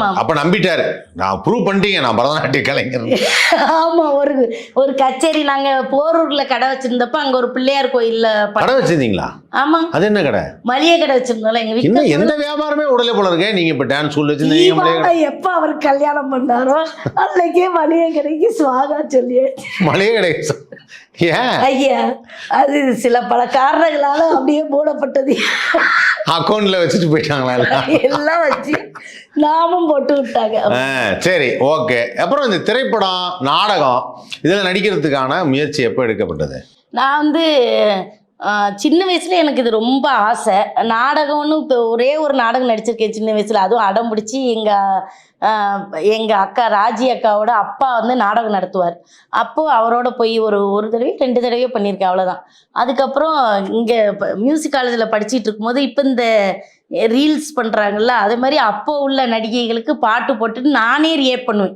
அப்ப நம்பிட்டாரு. நான் ப்ரூவ் பண்ணிட்டீங்க நான் பரதநாட்டிய கலைஞர். ஆமா, ஒரு கச்சேரி நாங்க போரூர்ல கடை வச்சிருந்தப்ப அங்க ஒரு பிள்ளையார் கோயில்ல கடை வச்சிருந்தீங்களா? ஆமா, அது என்ன கடை? மளிகை கடை வச்சிருந்தோம்ல எங்க வீட்டுல. இன்னும் எந்த வியாபாரமே உடலே போல இருக்கே. நீங்க இப்ப டான்ஸ் ஸ்கூல் வச்சிருந்தீங்க. எப்ப அவர் கல்யாணம் பண்ணாரோ அன்னைக்கே மளிகை கடைக்கு சுவாகா சொல்லி மளிகை கடை ஏன் ஐயா, அது சில பல காரணங்களால அப்படியே மூடப்பட்டது. அக்கௌண்ட்ல வச்சுட்டு போயிட்டாங்களா? எல்லாம் வச்சு நாமும் போட்டு விட்டாங்க. சரி, ஓகே. அப்புறம் இந்த திரைப்படம், நாடகம் இதெல்லாம் நடிக்கிறதுக்கான முயற்சி எப்போ எடுக்கப்பட்டது? நான் சின்ன வயசுல எனக்கு இது ரொம்ப ஆசை. நாடகம்னு இப்போ ஒரே ஒரு நாடகம் நடிச்சிருக்கேன் சின்ன வயசுல. அதுவும் அடம் பிடிச்சி எங்க அக்கா ராஜி அக்காவோட அப்பா நாடகம் நடத்துவார். அப்போ அவரோட போய் ஒரு தடவை 2 தடவையோ பண்ணியிருக்கேன், அவ்வளோதான். அதுக்கப்புறம் இங்கே மியூசிக் காலேஜில் படிச்சுட்டு இருக்கும்போது இப்போ இந்த ரீல்ஸ் பண்ணுறாங்கல்ல, அது மாதிரி அப்போ உள்ள நடிகைகளுக்கு பாட்டு போட்டுட்டு நானே ரியாக்ட் பண்ணுவேன்.